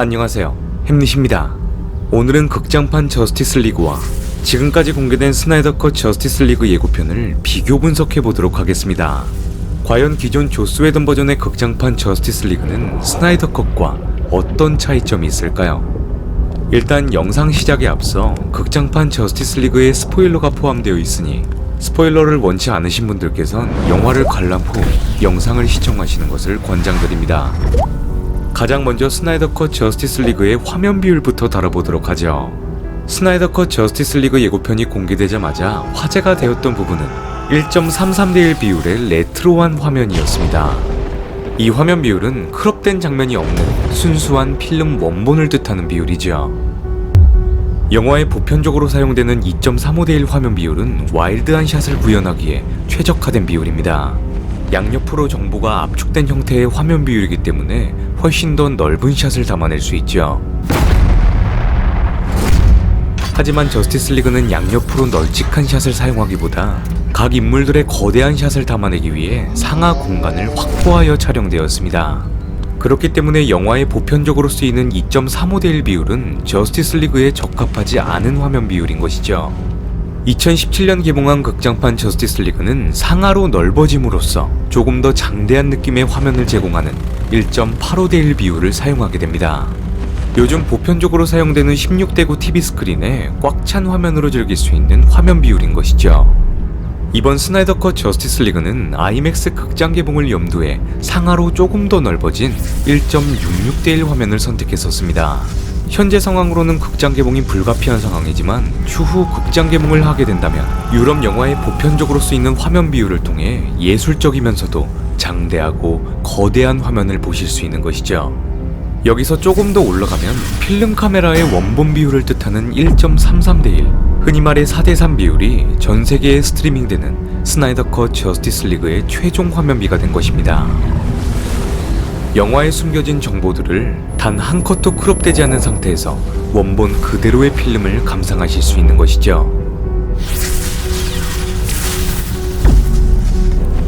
안녕하세요, 햄릿입니다. 오늘은 극장판 저스티스 리그와 지금까지 공개된 스나이더 컷 저스티스 리그 예고편을 비교 분석해보도록 하겠습니다. 과연 기존 조스 웨던 버전의 극장판 저스티스 리그는 스나이더 컷과 어떤 차이점이 있을까요? 일단 영상 시작에 앞서 극장판 저스티스 리그에 스포일러가 포함되어 있으니 스포일러를 원치 않으신 분들께선 영화를 관람 후 영상을 시청하시는 것을 권장드립니다. 가장 먼저 스나이더 컷 저스티스 리그의 화면 비율부터 다뤄보도록 하죠. 스나이더 컷 저스티스 리그 예고편이 공개되자마자 화제가 되었던 부분은 1.33대1 비율의 레트로한 화면이었습니다. 이 화면 비율은 크롭된 장면이 없는 순수한 필름 원본을 뜻하는 비율이죠. 영화에 보편적으로 사용되는 2.35대1 화면 비율은 와일드한 샷을 구현하기에 최적화된 비율입니다. 양옆으로 정보가 압축된 형태의 화면 비율이기 때문에 훨씬 더 넓은 샷을 담아낼 수 있죠. 하지만 저스티스 리그는 양옆으로 널찍한 샷을 사용하기보다 각 인물들의 거대한 샷을 담아내기 위해 상하 공간을 확보하여 촬영되었습니다. 그렇기 때문에 영화에 보편적으로 쓰이는 2.35대1 비율은 저스티스 리그에 적합하지 않은 화면 비율인 것이죠. 2017년 개봉한 극장판 저스티스 리그는 상하로 넓어짐으로써 조금 더 장대한 느낌의 화면을 제공하는 1.85대1 비율을 사용하게 됩니다. 요즘 보편적으로 사용되는 16대9 TV 스크린에 꽉 찬 화면으로 즐길 수 있는 화면 비율인 것이죠. 이번 스나이더 컷 저스티스 리그는 IMAX 극장 개봉을 염두에 상하로 조금 더 넓어진 1.66대1 화면을 선택했었습니다. 현재 상황으로는 극장 개봉이 불가피한 상황이지만 추후 극장 개봉을 하게 된다면 유럽 영화에 보편적으로 쓰이는 화면 비율을 통해 예술적이면서도 장대하고 거대한 화면을 보실 수 있는 것이죠. 여기서 조금 더 올라가면 필름 카메라의 원본 비율을 뜻하는 1.33대1, 흔히 말해 4대3 비율이 전 세계에 스트리밍되는 스나이더 컷 저스티스 리그의 최종 화면비가 된 것입니다. 영화에 숨겨진 정보들을 단 한 컷도 크롭되지 않은 상태에서 원본 그대로의 필름을 감상하실 수 있는 것이죠.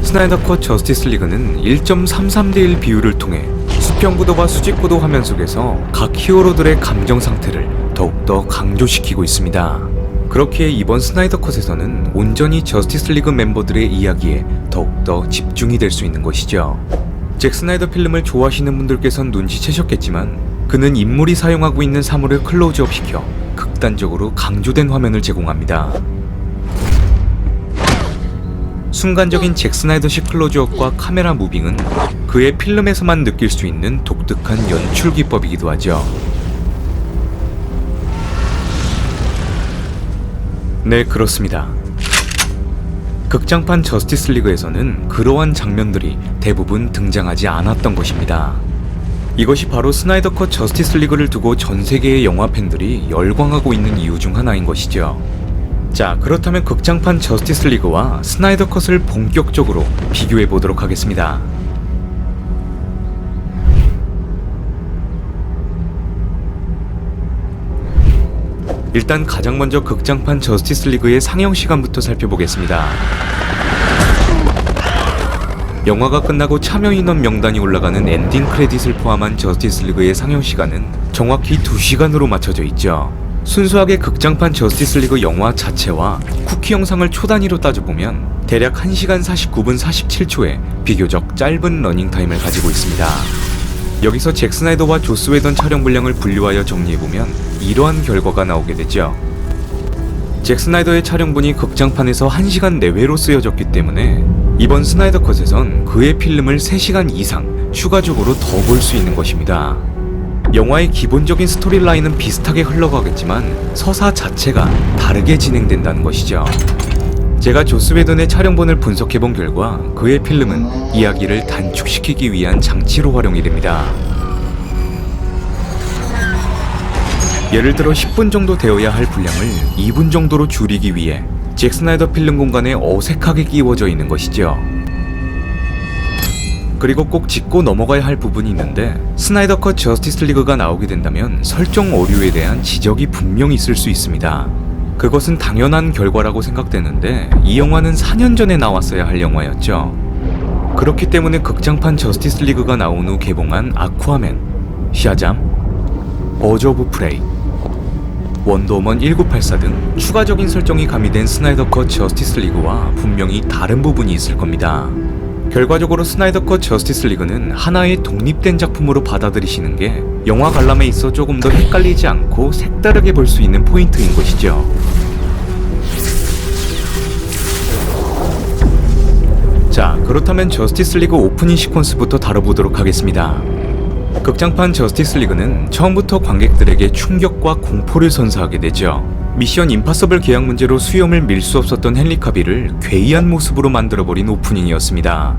스나이더 컷 저스티스 리그는 1.33대1 비율을 통해 수평구도와 수직구도 화면 속에서 각 히어로들의 감정 상태를 더욱더 강조시키고 있습니다. 그렇기에 이번 스나이더 컷에서는 온전히 저스티스 리그 멤버들의 이야기에 더욱더 집중이 될 수 있는 것이죠. 잭 스나이더 필름을 좋아하시는 분들께선 눈치채셨겠지만 그는 인물이 사용하고 있는 사물을 클로즈업 시켜 극단적으로 강조된 화면을 제공합니다. 순간적인 잭 스나이더식 클로즈업과 카메라 무빙은 그의 필름에서만 느낄 수 있는 독특한 연출 기법이기도 하죠. 네, 그렇습니다. 극장판 저스티스 리그에서는 그러한 장면들이 대부분 등장하지 않았던 것입니다. 이것이 바로 스나이더 컷 저스티스 리그를 두고 전 세계의 영화 팬들이 열광하고 있는 이유 중 하나인 것이죠. 자, 그렇다면 극장판 저스티스 리그와 스나이더 컷을 본격적으로 비교해 보도록 하겠습니다. 일단 가장 먼저 극장판 저스티스 리그의 상영 시간부터 살펴보겠습니다. 영화가 끝나고 참여 인원 명단이 올라가는 엔딩 크레딧을 포함한 저스티스 리그의 상영 시간은 정확히 2시간으로 맞춰져 있죠. 순수하게 극장판 저스티스 리그 영화 자체와 쿠키 영상을 초단위로 따져보면 대략 1시간 49분 47초의 비교적 짧은 러닝타임을 가지고 있습니다. 여기서 잭 스나이더와 조스 웨던 촬영 분량을 분류하여 정리해보면 이러한 결과가 나오게 되죠. 잭 스나이더의 촬영분이 극장판에서 1시간 내외로 쓰여졌기 때문에 이번 스나이더 컷에선 그의 필름을 3시간 이상 추가적으로 더 볼 수 있는 것입니다. 영화의 기본적인 스토리라인은 비슷하게 흘러가겠지만 서사 자체가 다르게 진행된다는 것이죠. 제가 조스 웨던의 촬영본을 분석해본 결과 그의 필름은 이야기를 단축시키기 위한 장치로 활용이 됩니다. 예를 들어 10분 정도 되어야 할 분량을 2분 정도로 줄이기 위해 잭 스나이더 필름 공간에 어색하게 끼워져 있는 것이죠. 그리고 꼭 짚고 넘어가야 할 부분이 있는데 스나이더 컷 저스티스 리그가 나오게 된다면 설정 오류에 대한 지적이 분명히 있을 수 있습니다. 그것은 당연한 결과라고 생각되는데 이 영화는 4년 전에 나왔어야 할 영화였죠. 그렇기 때문에 극장판 저스티스 리그가 나온 후 개봉한 아쿠아맨, 샤잠, 버즈 오브 프레이, 원더우먼 1984 등 추가적인 설정이 가미된 스나이더 컷 저스티스 리그와 분명히 다른 부분이 있을 겁니다. 결과적으로 스나이더 컷 저스티스 리그는 하나의 독립된 작품으로 받아들이시는 게 영화 관람에 있어 조금 더 헷갈리지 않고 색다르게 볼 수 있는 포인트인 것이죠. 자, 그렇다면 저스티스 리그 오프닝 시퀀스부터 다뤄보도록 하겠습니다. 극장판 저스티스 리그는 처음부터 관객들에게 충격과 공포를 선사하게 되죠. 미션 임파서블 계약 문제로 수염을 밀 수 없었던 헨리 카빌을 괴이한 모습으로 만들어버린 오프닝이었습니다.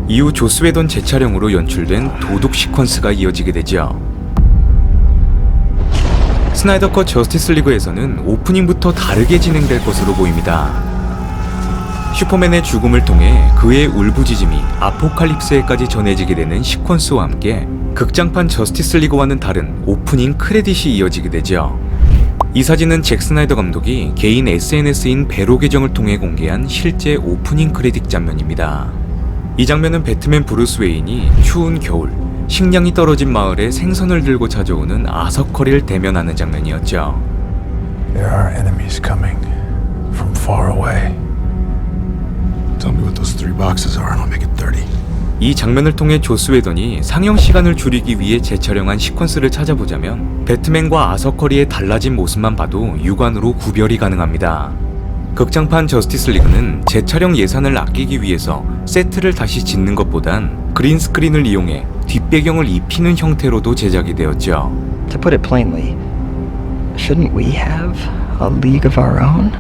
이후 조스 웨던 재촬영으로 연출된 도둑 시퀀스가 이어지게 되죠. 스나이더 컷 저스티스 리그에서는 오프닝부터 다르게 진행될 것으로 보입니다. 슈퍼맨의 죽음을 통해 그의 울부짖음이 아포칼립스에까지 전해지게 되는 시퀀스와 함께 극장판 저스티스 리그와는 다른 오프닝 크레딧이 이어지게 되죠. 이 사진은 잭 스나이더 감독이 개인 SNS인 배로 계정을 통해 공개한 실제 오프닝 크레딧 장면입니다. 이 장면은 배트맨 브루스 웨인이 추운 겨울, 식량이 떨어진 마을에 생선을 들고 찾아오는 아서커리를 대면하는 장면이었죠. There are enemies coming from far away. Tell me what those 3 boxes are and I'll make it 30. 이 장면을 통해 조스 웨던이 상영 시간을 줄이기 위해 재촬영한 시퀀스를 찾아보자면 배트맨과 아서커리의 달라진 모습만 봐도 육안으로 구별이 가능합니다. 극장판 저스티스 리그는 재촬영 예산을 아끼기 위해서 세트를 다시 짓는 것보단 그린 스크린을 이용해 뒷배경을 입히는 형태로도 제작이 되었죠. To put it plainly, shouldn't we have a league of our own?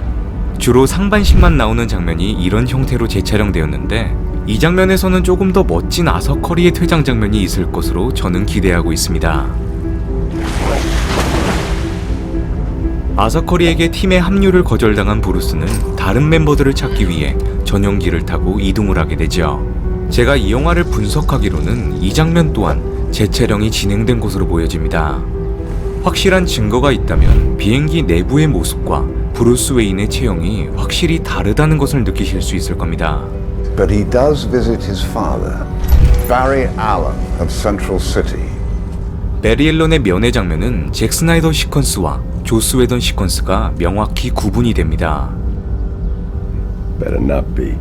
주로 상반신만 나오는 장면이 이런 형태로 재촬영되었는데 이 장면에서는 조금 더 멋진 아서커리의 퇴장 장면이 있을 것으로 저는 기대하고 있습니다. 아서커리에게 팀의 합류를 거절당한 브루스는 다른 멤버들을 찾기 위해 전용기를 타고 이동을 하게 되죠. 제가 이 영화를 분석하기로는 이 장면 또한 재촬영이 진행된 것으로 보여집니다. 확실한 증거가 있다면 비행기 내부의 모습과 브루스 웨인의 체형이 확실히 다르다는 것을 느끼실 수 있을 겁니다. But he does visit his father, Barry Allen of Central City. 베리 앨런의 면회 장면은 잭 스나이더 시퀀스와 조스 웨던 시퀀스가 명확히 구분이 됩니다. Better not be.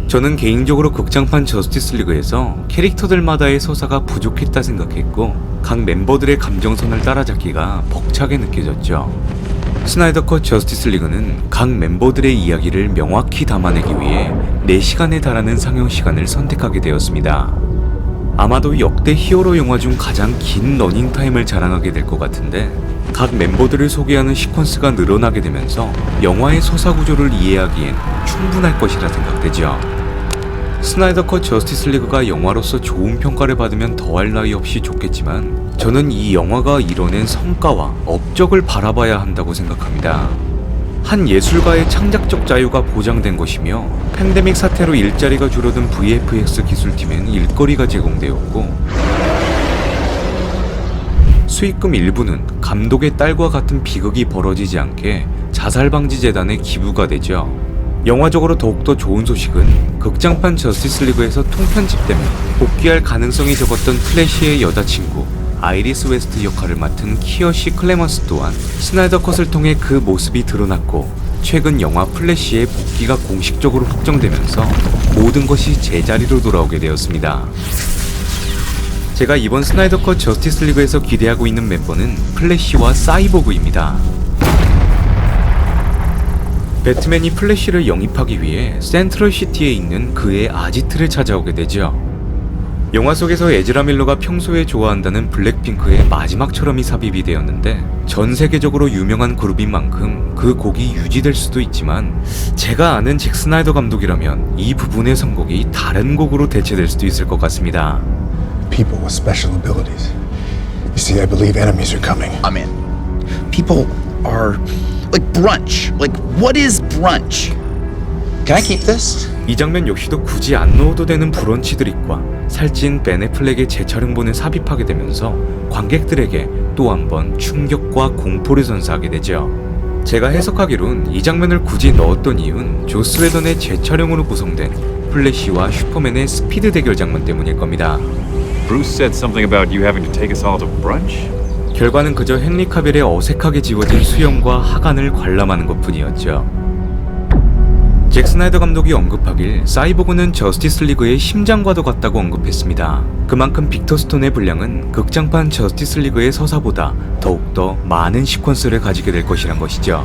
저는 개인적으로 극장판 저스티스 리그에서 캐릭터들마다의 서사가 부족했다 생각했고 각 멤버들의 감정선을 따라잡기가 벅차게 느껴졌죠. 스나이더 컷 저스티스 리그는 각 멤버들의 이야기를 명확히 담아내기 위해 4시간에 달하는 상영 시간을 선택하게 되었습니다. 아마도 역대 히어로 영화 중 가장 긴 러닝타임을 자랑하게 될 것 같은데 각 멤버들을 소개하는 시퀀스가 늘어나게 되면서 영화의 서사 구조를 이해하기엔 충분할 것이라 생각되죠. 스나이더 컷 저스티스 리그가 영화로서 좋은 평가를 받으면 더할 나위 없이 좋겠지만 저는 이 영화가 이뤄낸 성과와 업적을 바라봐야 한다고 생각합니다. 한 예술가의 창작적 자유가 보장된 것이며 팬데믹 사태로 일자리가 줄어든 VFX 기술팀엔 일거리가 제공되었고 수익금 일부는 감독의 딸과 같은 비극이 벌어지지 않게 자살방지재단에 기부가 되죠. 영화적으로 더욱더 좋은 소식은 극장판 저스티스 리그에서 통편집되며 복귀할 가능성이 적었던 플래시의 여자친구 아이리스 웨스트 역할을 맡은 키어시 클레먼스 또한 스나이더 컷을 통해 그 모습이 드러났고 최근 영화 플래시의 복귀가 공식적으로 확정되면서 모든 것이 제자리로 돌아오게 되었습니다. 제가 이번 스나이더 컷 저스티스 리그에서 기대하고 있는 멤버는 플래시와 사이보그입니다. 배트맨이 플래시를 영입하기 위해 센트럴시티에 있는 그의 아지트를 찾아오게 되죠. 영화 속에서 에즈라 밀러가 평소에 좋아한다는 블랙핑크의 마지막처럼이 삽입이 되었는데 전 세계적으로 유명한 그룹인 만큼 그 곡이 유지될 수도 있지만 제가 아는 잭 스나이더 감독이라면 이 부분의 선곡이 다른 곡으로 대체될 수도 있을 것 같습니다. People with special abilities. You see, I believe enemies are coming. I'm in. People are like brunch. Like, what is brunch? Can I keep this? 이 장면 역시도 굳이 안 넣어도 되는 브런치 드립과 살찐 벤 애플렉의 재촬영본을 삽입하게 되면서 관객들에게 또 한 번 충격과 공포를 선사하게 되죠. 제가 해석하기론 이 장면을 굳이 넣었던 이유는 조스 웨던의 재촬영으로 구성된 플래시와 슈퍼맨의 스피드 대결 장면 때문일 겁니다. Bruce said something about you having to take us all to brunch? 결과는 그저 헨리 카빌의 어색하게 지워진 수염과 하관을 관람하는 것뿐이었죠. 잭 스나이더 감독이 언급하길 사이보그는 저스티스 리그의 심장과도 같다고 언급했습니다. 그만큼 빅터 스톤의 분량은 극장판 저스티스 리그의 서사보다 더욱더 많은 시퀀스를 가지게 될 것이란 것이죠.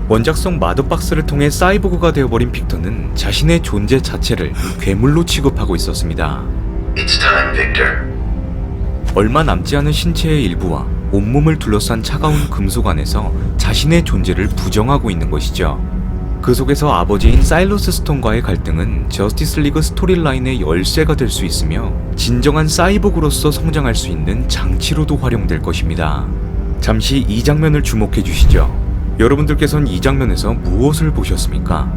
원작성 마더박스를 통해 사이보그가 되어버린 빅터는 자신의 존재 자체를 괴물로 취급하고 있었습니다. It's time, Victor. 얼마 남지 않은 신체의 일부와 온몸을 둘러싼 차가운 금속 안에서 자신의 존재를 부정하고 있는 것이죠. 그 속에서 아버지인 사일러스 스톤과의 갈등은 저스티스 리그 스토리라인의 열쇠가 될 수 있으며 진정한 사이보그로서 성장할 수 있는 장치로도 활용될 것입니다. 잠시 이 장면을 주목해 주시죠. 여러분들께선 이 장면에서 무엇을 보셨습니까?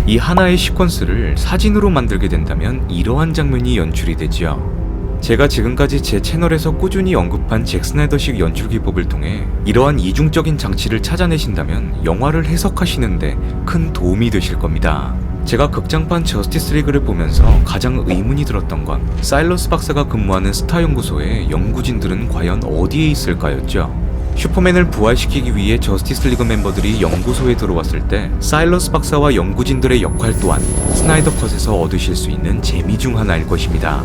이 하나의 시퀀스를 사진으로 만들게 된다면 이러한 장면이 연출이 되지요. 제가 지금까지 제 채널에서 꾸준히 언급한 잭 스나이더식 연출 기법을 통해 이러한 이중적인 장치를 찾아내신다면 영화를 해석하시는데 큰 도움이 되실 겁니다. 제가 극장판 저스티스 리그를 보면서 가장 의문이 들었던 건 사일러스 박사가 근무하는 스타 연구소에 연구진들은 과연 어디에 있을까였죠. 슈퍼맨을 부활시키기 위해 저스티스 리그 멤버들이 연구소에 들어왔을 때 사일러스 박사와 연구진들의 역할 또한 스나이더 컷에서 얻으실 수 있는 재미 중 하나일 것입니다.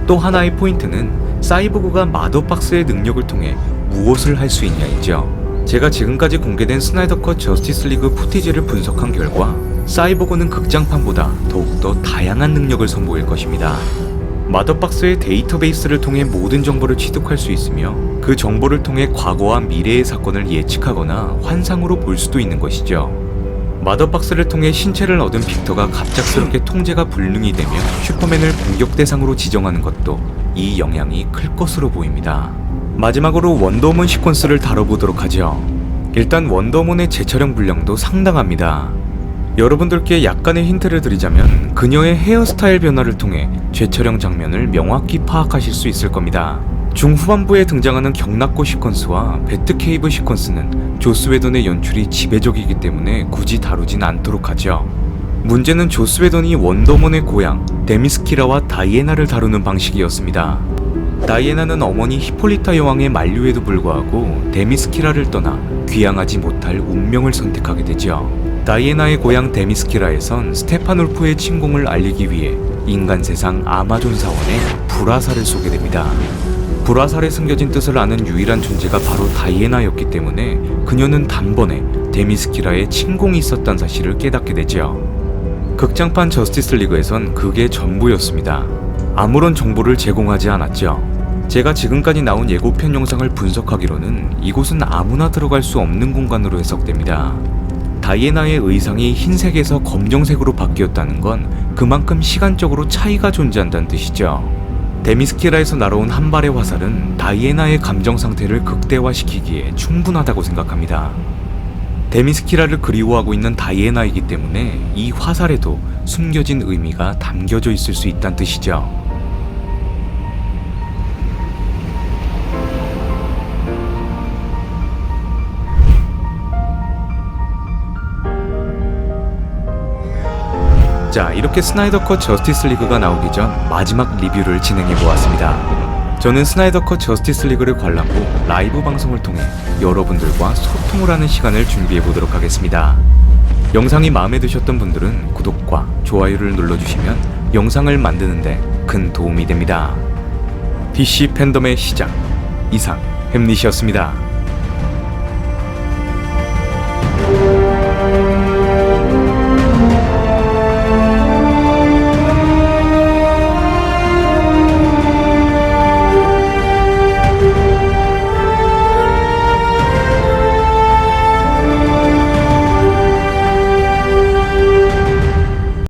또 하나의 포인트는 사이보그가 마더박스의 능력을 통해 무엇을 할 수 있냐이죠. 제가 지금까지 공개된 스나이더 컷 저스티스 리그 푸티지를 분석한 결과 사이보그는 극장판보다 더욱더 다양한 능력을 선보일 것입니다. 마더박스의 데이터베이스를 통해 모든 정보를 취득할 수 있으며 그 정보를 통해 과거와 미래의 사건을 예측하거나 환상으로 볼 수도 있는 것이죠. 마더박스를 통해 신체를 얻은 빅터가 갑작스럽게 통제가 불능이 되며 슈퍼맨을 공격 대상으로 지정하는 것도 이 영향이 클 것으로 보입니다. 마지막으로 원더우먼 시퀀스를 다뤄보도록 하죠. 일단 원더우먼의 재촬영 분량도 상당합니다. 여러분들께 약간의 힌트를 드리자면 그녀의 헤어스타일 변화를 통해 재촬영 장면을 명확히 파악하실 수 있을 겁니다. 중후반부에 등장하는 경락고 시퀀스와 배트케이브 시퀀스는 조스 웨던의 연출이 지배적이기 때문에 굳이 다루진 않도록 하죠. 문제는 조스 웨던이 원더우먼의 고향 데미스키라와 다이애나를 다루는 방식이었습니다. 다이애나는 어머니 히폴리타 여왕의 만류에도 불구하고 데미스키라를 떠나 귀향하지 못할 운명을 선택하게 되죠. 다이애나의 고향 데미스키라에선 스테판 울프의 침공을 알리기 위해 인간 세상 아마존 사원에 불화살을 쏘게 됩니다. 불화살에 숨겨진 뜻을 아는 유일한 존재가 바로 다이애나였기 때문에 그녀는 단번에 데미스키라의 침공이 있었다는 사실을 깨닫게 되죠. 극장판 저스티스 리그에선 그게 전부였습니다. 아무런 정보를 제공하지 않았죠. 제가 지금까지 나온 예고편 영상을 분석하기로는 이곳은 아무나 들어갈 수 없는 공간으로 해석됩니다. 다이애나의 의상이 흰색에서 검정색으로 바뀌었다는 건 그만큼 시간적으로 차이가 존재한다는 뜻이죠. 데미스키라에서 날아온 한 발의 화살은 다이애나의 감정 상태를 극대화시키기에 충분하다고 생각합니다. 데미스키라를 그리워하고 있는 다이애나이기 때문에 이 화살에도 숨겨진 의미가 담겨져 있을 수 있다는 뜻이죠. 자, 이렇게 스나이더 컷 저스티스 리그가 나오기 전 마지막 리뷰를 진행해 보았습니다. 저는 스나이더 컷 저스티스 리그를 관람 후 라이브 방송을 통해 여러분들과 소통을 하는 시간을 준비해 보도록 하겠습니다. 영상이 마음에 드셨던 분들은 구독과 좋아요를 눌러주시면 영상을 만드는데 큰 도움이 됩니다. DC 팬덤의 시작, 이상 햄릿이었습니다.